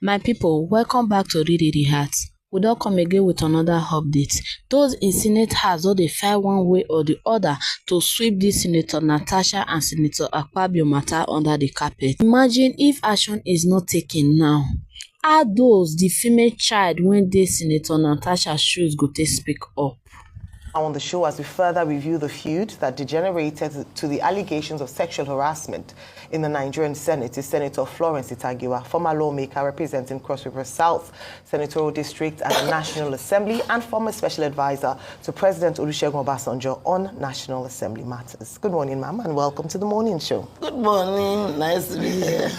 My people, welcome back to Read the Heart. We don come again with another update. Those in Senate House don dey fight one way or the other to sweep this Senator Natasha and Senator Akpabio matter under the carpet. Imagine if action is not taken now. How those the female child when dey Senator Natasha shoes go take speak up? On the show, as we further review the feud that degenerated to the allegations of sexual harassment in the Nigerian Senate, is Senator Florence Itagiwa, former lawmaker representing Cross River South Senatorial District at the National Assembly and former special advisor to President Olusegun Obasanjo on National Assembly matters. Good morning, ma'am, and welcome to the morning show. Good morning. Nice to be here.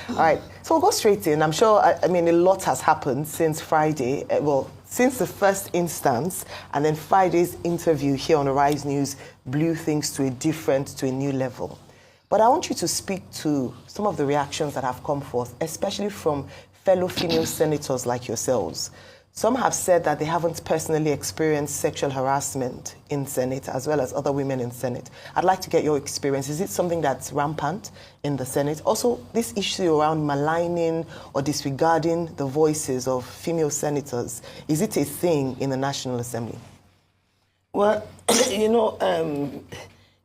All right, so we'll go straight in. I'm sure, a lot has happened since Friday. Since the first instance, and then Friday's interview here on Arise News blew things to a new level. But I want you to speak to some of the reactions that have come forth, especially from fellow female senators like yourselves. Some have said that they haven't personally experienced sexual harassment in Senate, as well as other women in Senate. I'd like to get your experience. Is it something that's rampant in the Senate? Also, this issue around maligning or disregarding the voices of female senators, is it a thing in the National Assembly? Well, if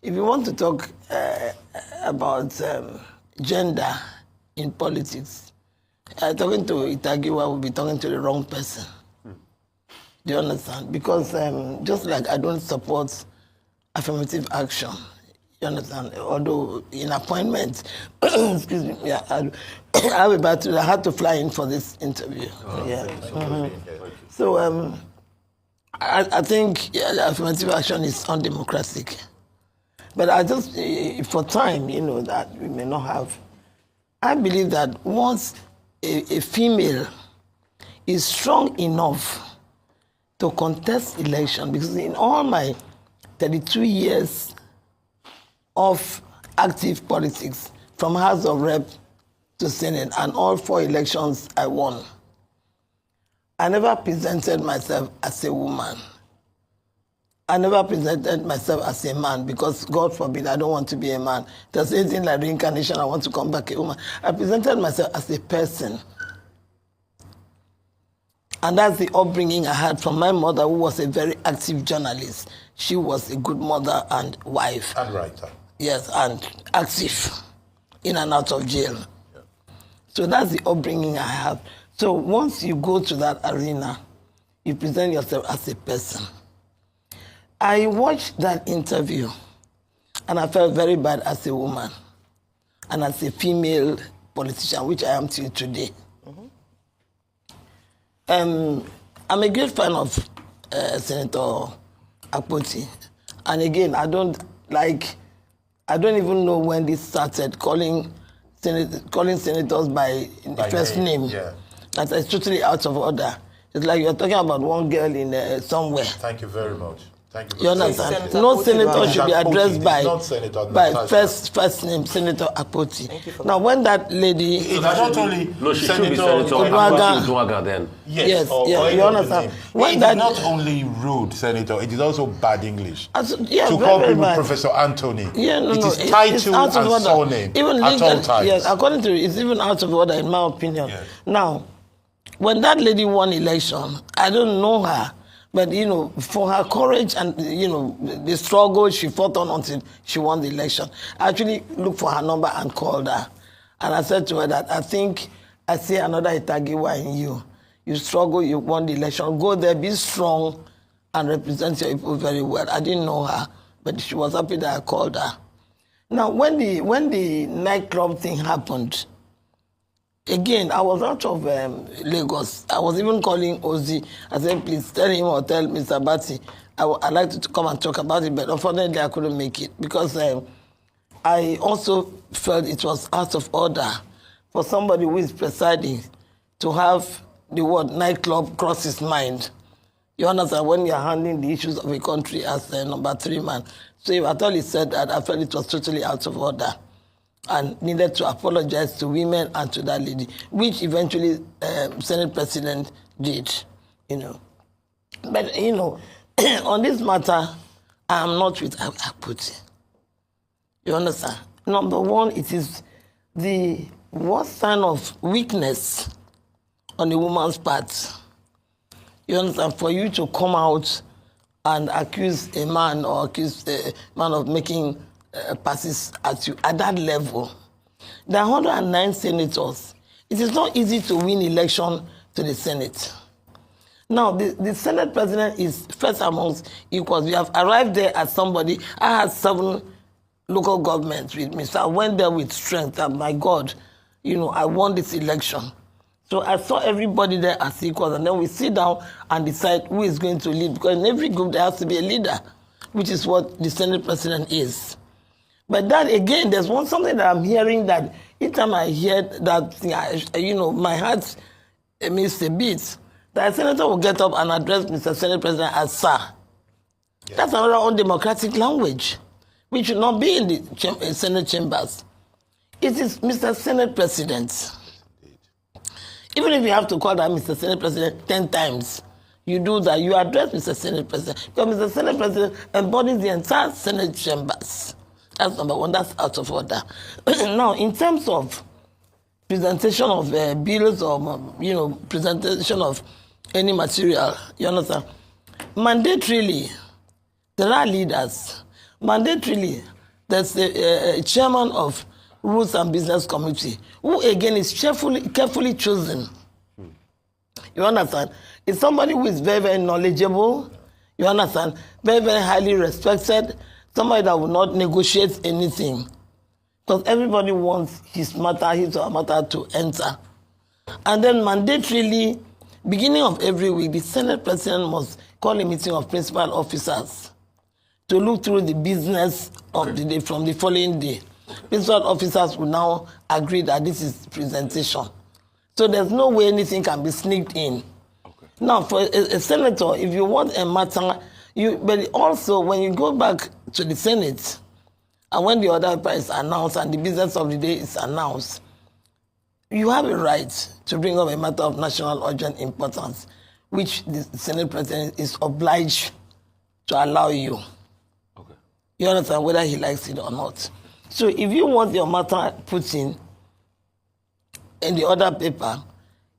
you want to talk about gender in politics, talking to Itagiwa will be talking to the wrong person. Do you understand? Because just like I don't support affirmative action, you understand? Although in appointment, excuse me, I had to fly in for this interview. So I think affirmative action is undemocratic. But I just, for time, that we may not have, I believe that once a female is strong enough to contest election, because in all my 32 years of active politics, from House of Rep to Senate, and all 4 elections I won, I never presented myself as a woman. I never presented myself as a man because, God forbid, I don't want to be a man. There's anything like reincarnation, I want to come back a woman. I presented myself as a person. And that's the upbringing I had from my mother, who was a very active journalist. She was a good mother and wife. And writer. Yes, and active, in and out of jail. Yeah. So that's the upbringing I have. So once you go to that arena, you present yourself as a person. I watched that interview, and I felt very bad as a woman and as a female politician, which I am till today. I'm a great fan of Senator Akpoti. And again, I don't even know when this started, calling senators by first name. Yeah. That is totally out of order. It's like you're talking about one girl in somewhere. Thank you very much. You understand? No senator should be addressed by first name, Senator Akpoti. Now, when that lady... It's not only she should be Senator Uduaghan then. Yes, you understand? When that not only rude, Senator, it is also bad English. To call people bad. Professor Anthony. It is title and surname even at all times. Yes, according to it's even out of order, in my opinion. Yes. Now, when that lady won election, I don't know her. But, for her courage and, the struggle she fought on until she won the election, I actually looked for her number and called her. And I said to her that I think I see another Itagiwa in you. You struggle, you won the election. Go there, be strong, and represent your people very well. I didn't know her, but she was happy that I called her. Now, when the nightclub thing happened, again, I was out of Lagos. I was even calling Ozzy. I said, please tell him or tell Mr. Batty, I'd like to come and talk about it, but unfortunately I couldn't make it because I also felt it was out of order for somebody who is presiding to have the word nightclub cross his mind. You understand, when you're handling the issues of a country as number 3 man. So if at all he said that, I felt it was totally out of order and needed to apologize to women and to that lady, which eventually Senate President did, But, on this matter, I am not with Akpoti. You understand? Number one, it is the worst sign of weakness on a woman's part. You understand? For you to come out and accuse a man or accuse a man of making passes at you at that level. There are 109 senators. It is not easy to win election to the Senate. Now, the Senate president is first amongst equals. We have arrived there as somebody. I had 7 local governments with me. So I went there with strength. And my God, I won this election. So I saw everybody there as equals. And then we sit down and decide who is going to lead. Because in every group, there has to be a leader, which is what the Senate president is. But that, again, there's something that I'm hearing that each time I hear that, my heart makes a beat. That a senator will get up and address Mr. Senate President as sir. Yeah. That's another undemocratic language, which should not be in the Senate chambers. It is Mr. Senate President. Even if you have to call that Mr. Senate President 10 times, you do that, you address Mr. Senate President. Because Mr. Senate President embodies the entire Senate chambers. That's number one, that's out of order. Now, in terms of presentation of bills or, presentation of any material, you understand? Mandatorily, there are leaders. Mandatorily, there's a chairman of Rules and Business Committee, who again is carefully chosen. You understand? It's somebody who is very, very knowledgeable. You understand? Very, very highly respected. Somebody that will not negotiate anything. Because everybody wants his or her matter to enter. And then mandatorily, beginning of every week, the Senate President must call a meeting of principal officers to look through the business of the day from the following day. Principal officers will now agree that this is presentation. So there's no way anything can be sneaked in. Okay. Now, for a senator, if you want a matter, but also when you go back to the Senate, and when the order paper is announced and the business of the day is announced, you have a right to bring up a matter of national urgent importance, which the Senate President is obliged to allow you. Okay. You understand whether he likes it or not. So if you want your matter put in the order paper,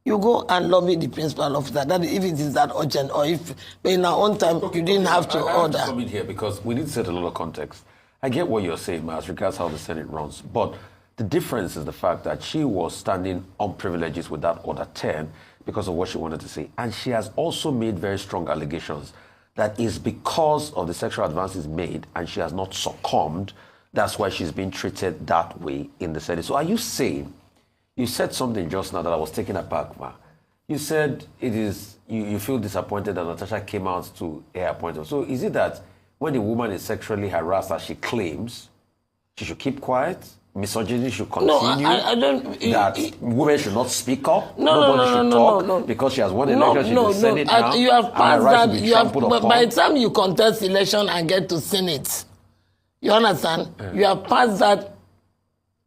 you go and lobby the principal officer. That if it is that urgent, or if in our own time you didn't have to order. I come in here because we need to set a lot of context. I get what you're saying, as regards how the Senate runs, but the difference is the fact that she was standing on privileges with that order 10 because of what she wanted to say, and she has also made very strong allegations that is because of the sexual advances made, and she has not succumbed. That's why she's being treated that way in the Senate. So are you saying? You said something just now that I was taken aback, ma. You said you feel disappointed that Natasha came out to air appointment. So is it that when a woman is sexually harassed, as she claims, she should keep quiet? Misogyny should continue? No, I don't. That women should not speak up? Nobody should talk because she has won the election, she's in the Senate now? You have passed that. But by the time you contest election and get to Senate, you understand? Yeah. You have passed that.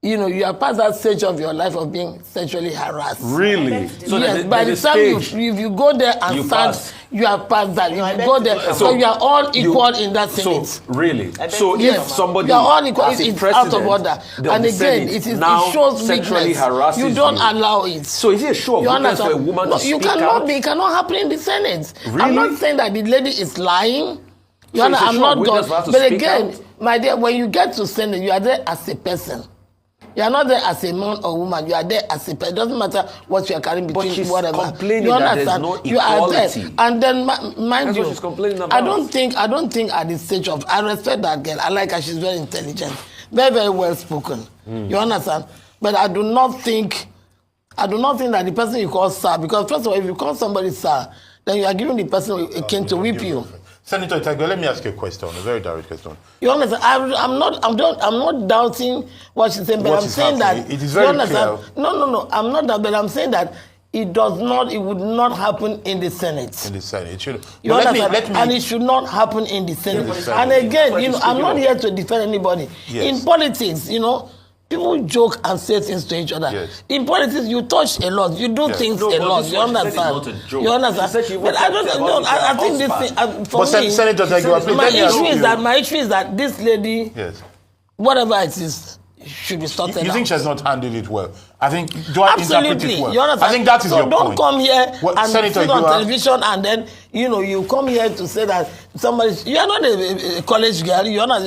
You have passed that stage of your life of being sexually harassed. Really? So yes, by the time if you go there and start, you have passed that. You go there, so you are all equal in that Senate. So, really? So if somebody you are all equal, it's out of order. And again, it shows weakness. You don't allow it. So is it a show of weakness for a woman to speak out? It cannot happen in the Senate. Really? I'm not saying that the lady is lying. I'm not done. But again, my dear, when you get to Senate, you are there as a person. You are not there as a man or woman. You are there as a person. It doesn't matter what you are carrying between but she's whatever. Complaining that there's no equality. You are there. And then, mind you, she's complaining about. I don't think at this stage of, I respect that girl. I like her. She's very intelligent. Very, very well spoken. You understand? But I do not think that the person you call sir, because first of all, if you call somebody sir, then you are giving the person a cane to whip you. Senator Itagwe, let me ask you a question, a very direct question. You understand? I'm not doubting what she's saying, but I'm saying that it is very clear. No. I'm not that, but I'm saying that it would not happen in the Senate. In the Senate, it should. You understand? And it should not happen in the Senate. And again, I'm not here to defend anybody. Yes. In politics, people joke and say things to each other. Yes. In politics, you touch a lot. You do things a lot. You understand? You understand? But I don't know. I think this thing, for me, Senator, my issue is that this lady, whatever it is, should be sorted out. You think she has not handled it well? I think, do I interpret it well? You understand? I think that is your point. So don't come here and sit on television and then, you come here to say that you are not a college girl. You are not.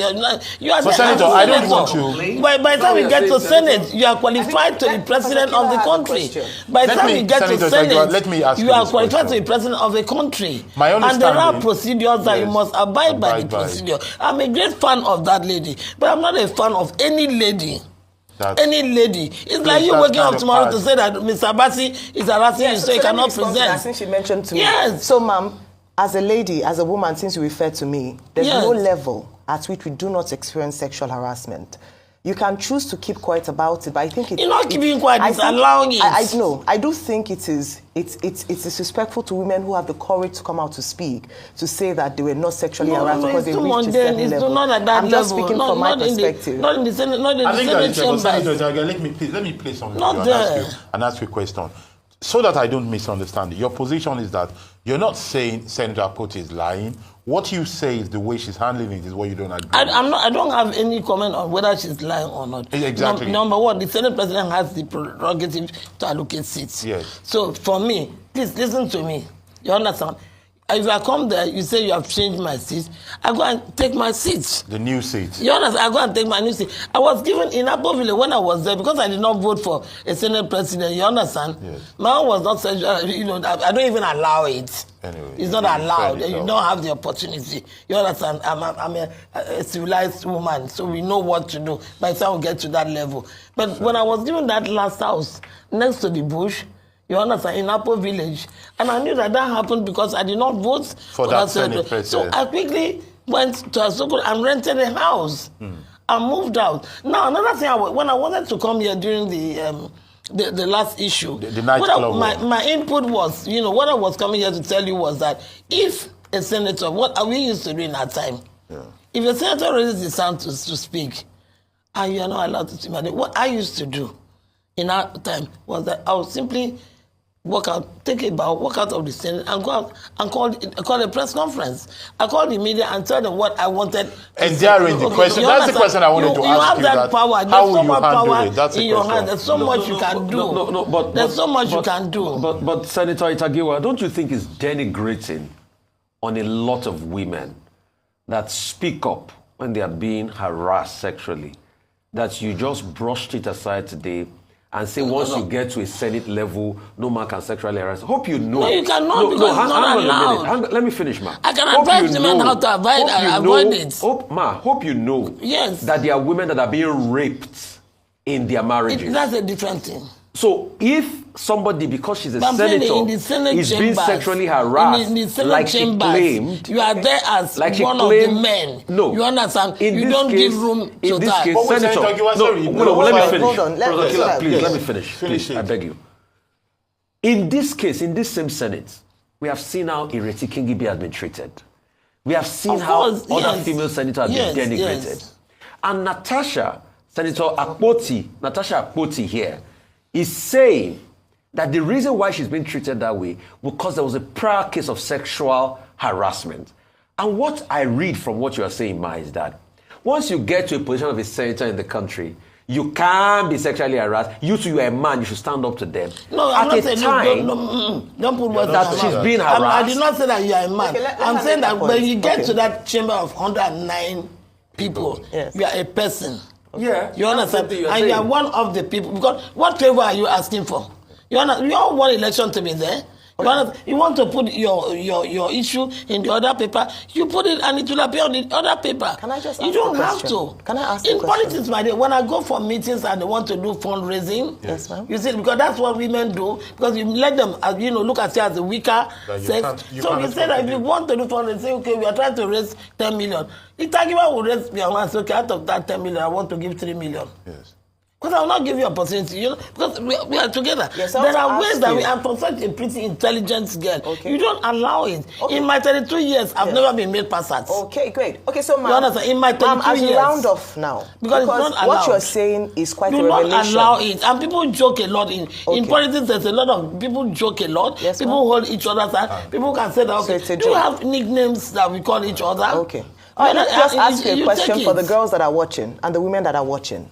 You are. But Senator, I don't want you. By the time we get to Senate, you are qualified to be president of the country. By the time we get to Senate, you are qualified to be president of the country. And there are procedures that you must abide by the procedure. I'm a great fan of that lady, but I'm not a fan of any lady. Any lady. It's like you waking up tomorrow to say that Mr. Abasi is harassing you, so you cannot present. I think she mentioned to me. Yes. So, ma'am, as a lady, as a woman, since you referred to me, there's no level at which we do not experience sexual harassment. You can choose to keep quiet about it, but I think you're not keeping quiet. It's allowing it. I know. I do think it's disrespectful to women who have the courage to come out to speak, to say that they were not sexually harassed because they reached a certain level. Not at that I'm just speaking from my perspective. Not in the Senate. Not in the Senate chamber. Senator, let me play something and ask you a question. So that I don't misunderstand it. Your position is that you're not saying Senator Akpoti is lying. What you say is the way she's handling it is what you don't agree with. I don't have any comment on whether she's lying or not. Exactly. Number one, the Senate President has the prerogative to allocate seats. Yes. So for me, please listen to me. You understand? If I come there, you say you have changed my seat, I go and take my seat. The new seat. You understand? I go and take my new seat. I was given in Abbeville when I was there because I did not vote for a Senate president. You understand? Yes. My own was not such, I don't even allow it. Anyway, it's not allowed. You don't have the opportunity. You understand? I'm a civilized woman, so we know what to do by the time we get to that level. But when I was given that last house next to the bush, you understand, in Apple Village. And I knew that happened because I did not vote for that Senate president. So I quickly went to Asoko and rented a house and moved out. Now, another thing, when I wanted to come here during the last issue, the night club, my input was, what I was coming here to tell you was that if a senator, what we used to do in our time, if a senator raises his hand to speak, and you are not allowed to speak, what I used to do in our time was that I would simply walk out, take a bow, walk out of the Senate, and go out and call a press conference. I called the media and told them what I wanted. And daring the question. That's the question I wanted to ask you. You have that power. How will you handle it? That's in your hand. There's so much you can do. There's so much you can do. But Senator Itagiwa, don't you think it's denigrating on a lot of women that speak up when they are being harassed sexually, that you just brushed it aside today and say once you get to a Senate level, no man can sexually harass? Hope you know. No, you cannot because it's not allowed. Let me finish, ma. I can advise the men how to avoid it. Hope you know that there are women that are being raped in their marriages. That's a different thing. So if somebody, because she's a senator, is being sexually harassed, like she claimed, you are there as one of the men. No, you understand? You don't give room to that. In this case, Senator, let me finish. Hold on, let me finish. I beg you. In this case, in this same Senate, we have seen how Ireti Kingibe has been treated. We have seen how other female senators have been denigrated. And Natasha Akpoti here is saying that the reason why she's been treated that way because there was a prior case of sexual harassment. And what I read from what you are saying, Ma, is that once you get to a position of a senator in the country, you can't be sexually harassed. You are a man, you should stand up to them. No, I'm not saying don't put words that she's being harassed. I did not say that you are a man. Okay, I'm saying that when you get to that chamber of 109 people, you are a person. Yeah, you understand? And you are one of the people. Because what favor are you asking for? You all want election to be there. You want to put your issue in the other paper. You put it and it will appear on the other paper. Can I just ask you don't have to. Can I ask in politics, my dear, when I go for meetings and they want to do fundraising, yes, ma'am. You see, because that's what women do. Because you let them, look at you as a weaker sex. So you say that if you want to do fundraising, say, okay, we are trying to raise 10 million. Itagiwa will raise your hand, say, okay, out of that 10 million, I want to give 3 million. Yes. Because I will not give you opportunity, because we are together. Yes, there are ways that we are for such a pretty intelligent girl. Okay. You don't allow it. Okay. In my 32 years, I've never been made passat. Okay, great. Okay, so ma'am, in my 32 years, round off now. Because what you're saying is quite a revelation. Do not allow it. And people joke a lot. In politics, there's a lot of people joke a lot. Yes, people hold each other's hand. People can say that, okay, so do you have nicknames that we call each other? Okay. Let me just ask you a question for the girls that are watching and the women that are watching.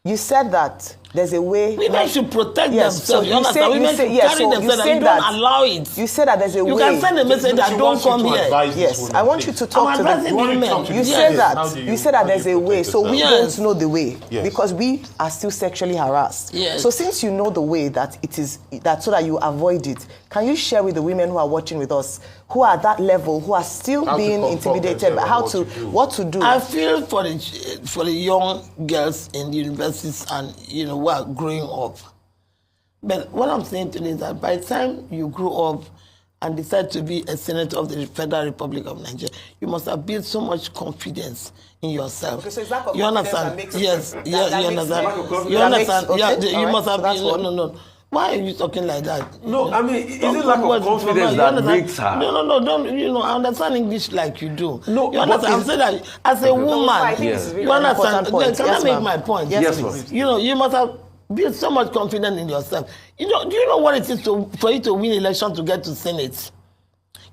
You said that there's a way. Women should protect Yes, themselves. You understand? Women should carry themselves. You don't allow it. You say that there's a way. You can send a message that don't come here. Yes, I want you to talk to them. You say that there's a way, so we don't know the way because we are still sexually harassed. Yes. So since you know the way that it is, that so that you avoid it, can you share with the women who are watching with us, who are at that level, who are still being intimidated, what to do? I feel for the young girls in the universities and who are growing up. But what I'm saying today is that by the time you grow up and decide to be a senator of the Federal Republic of Nigeria, you must have built so much confidence in yourself. Okay, so it's lack of you understand? Confidence Yes, that you understand. You understand? You must have. No. Why are you talking like that? No, I mean, is it lack of confidence that makes her? No, don't, I understand English like you do. No, you understand? I'm saying that as a woman, you understand? Can I make my point? Yes, please. You must have built so much confidence in yourself. Do you know what it is for you to win election to get to Senate?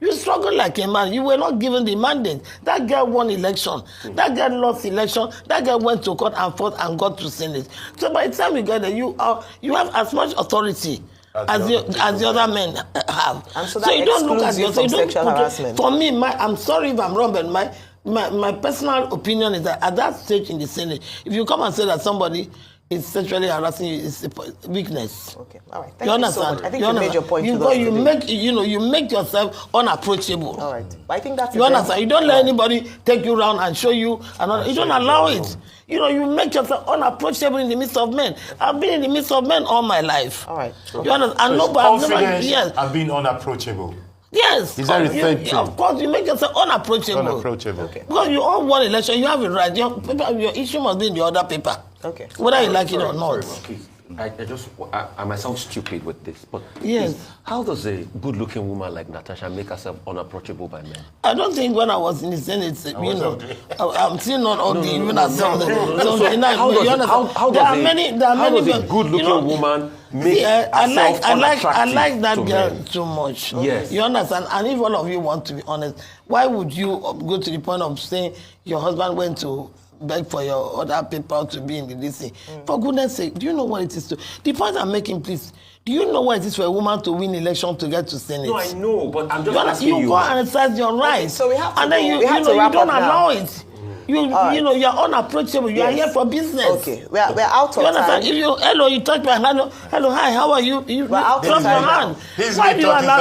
You struggle like a man. You were not given the mandate. That girl won election. That girl lost election. That girl went to court and fought and got to Senate. So by the time you get there, you have as much authority as the other men have. And so you don't look at yourself. Sexual harassment. For me, I'm sorry if I'm wrong, but my personal opinion is that at that stage in the Senate, if you come and say that somebody is sexually harassing you, it's a weakness. Okay, all right. Thank you so much. I think you made your point. You make yourself unapproachable. All right, but I think that's. You understand? You don't let anybody take you around and show you. You don't allow it. You make yourself unapproachable in the midst of men. I've been in the midst of men all my life. All right. You understand? And so confidence and being unapproachable. Yes. Is that a third thing? Of course, you make yourself unapproachable. Unapproachable. Okay. Because you all won election, you have a right. Your issue must be in the other paper. Okay. Whether you like it or not. Okay. I might sound stupid with this, but yes. How does a good-looking woman like Natasha make herself unapproachable by men? I don't think when I was in the Senate, I'm still not on the even as how does a good-looking woman make herself unattractive? I like that girl men? too much. Yes. You understand? And if all of you want to be honest, why would you go to the point of saying your husband went to beg for your other people to be in the DC? For goodness sake, do you know what it is to? The point I'm making, please. Do you know what it is for a woman to win election to get to Senate? No, I know, but I'm just asking you. You go and exercise your rights. Okay, so we have to and then you don't allow it. You're unapproachable. You are here for business. Okay, we're out of time. If you touch my hand, hello, hi, how are you? You out trust my hand. Why do you allow?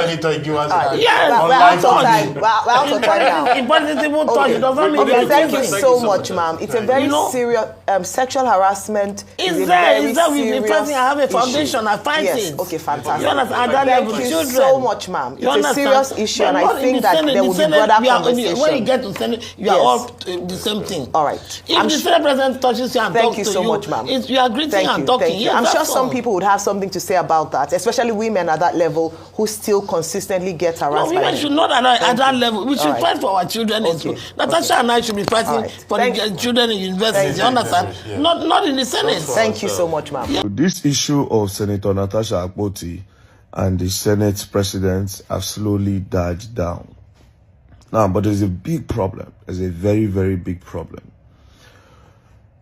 Yes, we're out of time. We're out of time now. Important even touch. It doesn't mean okay, thank you so much, ma'am. It's a very serious sexual harassment. Is there with the person I have a foundation? I fight it. Yes. Okay, fantastic. You understand? Thank you so much, ma'am. It's a serious issue, and I think that there will be broader conversation. When you get to Senate, you are all the same thing. All right. If the Senate President touches you and talks to you, so much, ma'am. You are greeting and talking. Yes, I'm sure some people would have something to say about that, especially women at that level who still consistently get harassed. No, women should not at that level. We should fight for our children in school. Natasha and I should be fighting for the children in universities. You understand? Yeah. Not in the Senate. Thank you so much, ma'am. So this issue of Senator Natasha Akpoti and the Senate President have slowly died down. Now, but there's a big problem. There's a very, very big problem.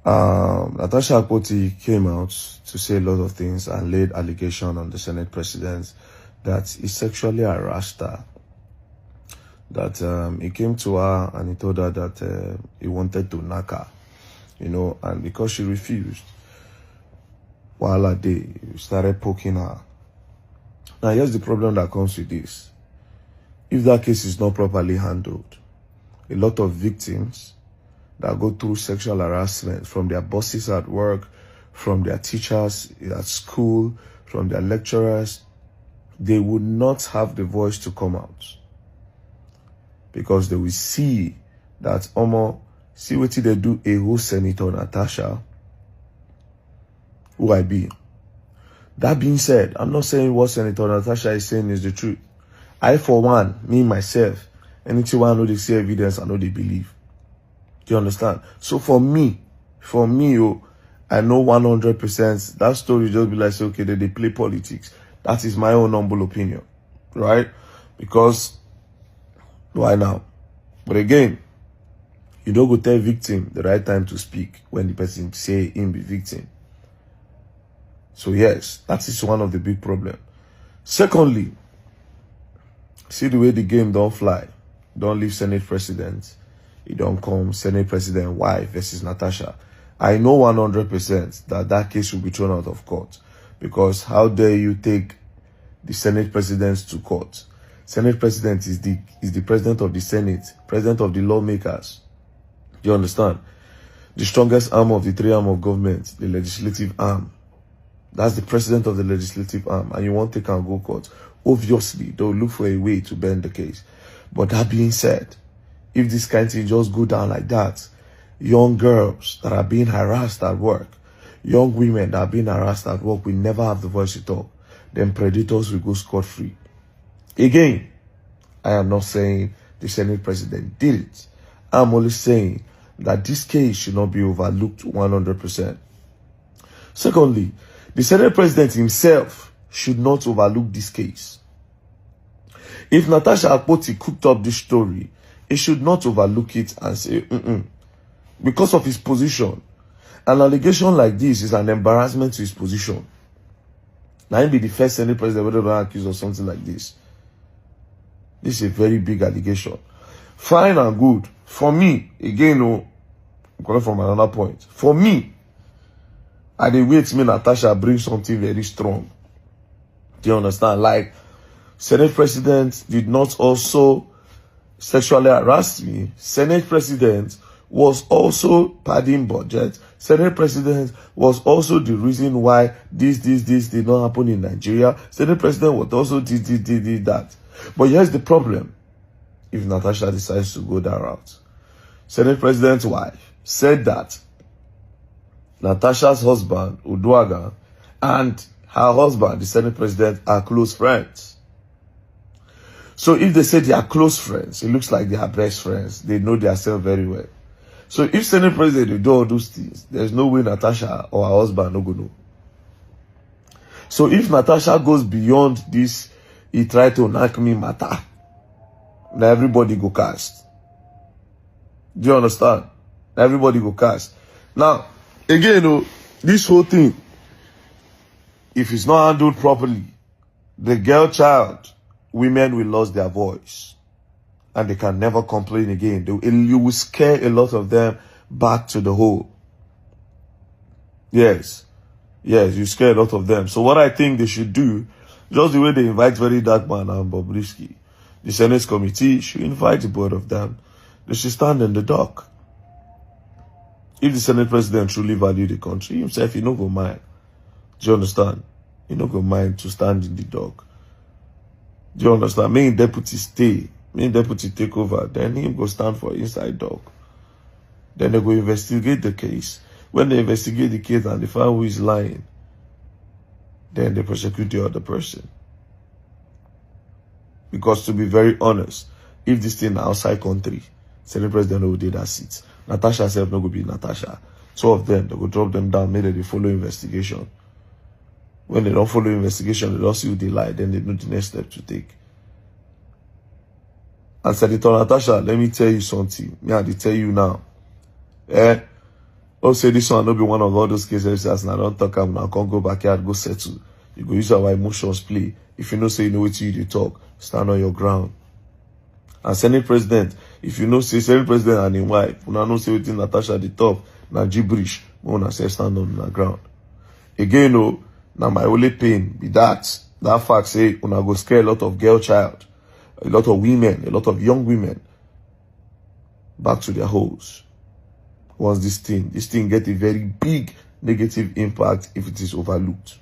Natasha Akpoti came out to say a lot of things and laid allegation on the Senate President that he sexually harassed her. That he came to her and he told her that he wanted to knock her, and because she refused, while a day, he started poking her. Now, here's the problem that comes with this. If that case is not properly handled, a lot of victims that go through sexual harassment from their bosses at work, from their teachers at school, from their lecturers, they would not have the voice to come out. Because they will see that, see what they do a whole Senator Natasha, who I be. That being said, I'm not saying what Senator Natasha is saying is the truth. I, for one, me, myself, anything I know they see evidence, I know they believe. Do you understand? So for me, I know 100% that story just be like, say, okay, they play politics. That is my own humble opinion, right? Because, why now? But again, you don't go tell victim the right time to speak when the person say him be victim. So yes, that is one of the big problems. Secondly, see the way the game don't fly. Don't leave Senate President. It don't come Senate President wife versus Natasha. I know 100% that that case will be thrown out of court. Because how dare you take the Senate President to court? Senate President is the President of the Senate, President of the lawmakers. Do you understand? The strongest arm of the three arm of government, the legislative arm. That's the President of the legislative arm. And you want to take and go court. Obviously, they'll look for a way to bend the case. But that being said, if this kind of thing just go down like that, young girls that are being harassed at work, young women that are being harassed at work will never have the voice to talk. Then predators will go scot-free. Again, I am not saying the Senate President did it. I'm only saying that this case should not be overlooked 100%. Secondly, the Senate President himself should not overlook this case. If Natasha Akpoti cooked up this story, he should not overlook it and say, because of his position. An allegation like this is an embarrassment to his position. Now, he'll be the first Senate President ever accused of something like this. This is a very big allegation. Fine and good. For me, again, I'm coming from another point. For me, I dey wait me Natasha bring something very strong. Do you understand? Like, Senate President did not also sexually harass me. Senate President was also padding budget. Senate President was also the reason why this did not happen in Nigeria. Senate President was also did that. But here's the problem. If Natasha decides to go that route. Senate President's wife said that Natasha's husband, Uduaghan, and her husband, the Senate President, are close friends. So if they say they are close friends, it looks like they are best friends. They know themselves very well. So if Senate President will do all those things, there's no way Natasha or her husband no go know. So if Natasha goes beyond this, he tried to knock me matter, now everybody go cast. Do you understand? Everybody go cast. Now, again, this whole thing, if it's not handled properly, the girl child, women will lose their voice. And they can never complain again. You will scare a lot of them back to the hole. Yes. Yes, you scare a lot of them. So what I think they should do, just the way they invite Very Dark Man and Bobrisky, the Senate committee should invite the both of them. They should stand in the dock. If the Senate President truly value the country, himself, he no go mind. Do you understand? He no go mind to stand in the dock. Do you understand? Main deputy stay. Main deputy take over. Then him go stand for inside dock. Then they go investigate the case. When they investigate the case and they find who is lying, then they prosecute the other person. Because to be very honest, if this thing outside country, Senate President will do that seat. Natasha herself no go be Natasha. Two of them, they go drop them down, maybe they follow investigation. When they don't follow investigation, they don't see who they lie, then they know the next step to take. And Senator Natasha, let me tell you something. Me, I tell you now. Don't say this one will be one of all those cases and I don't talk am now, can't go back here and go settle. You go use our emotions play. If you know say you know what you talk, stand on your ground. And Senate President, if you know say Senate President and his wife, una know say wetin Natasha the top, na gibberish, but una say stand on the ground. Again, now my only pain be that fact say una go scare a lot of girl child, a lot of women, a lot of young women back to their holes. Once this thing get a very big negative impact if it is overlooked.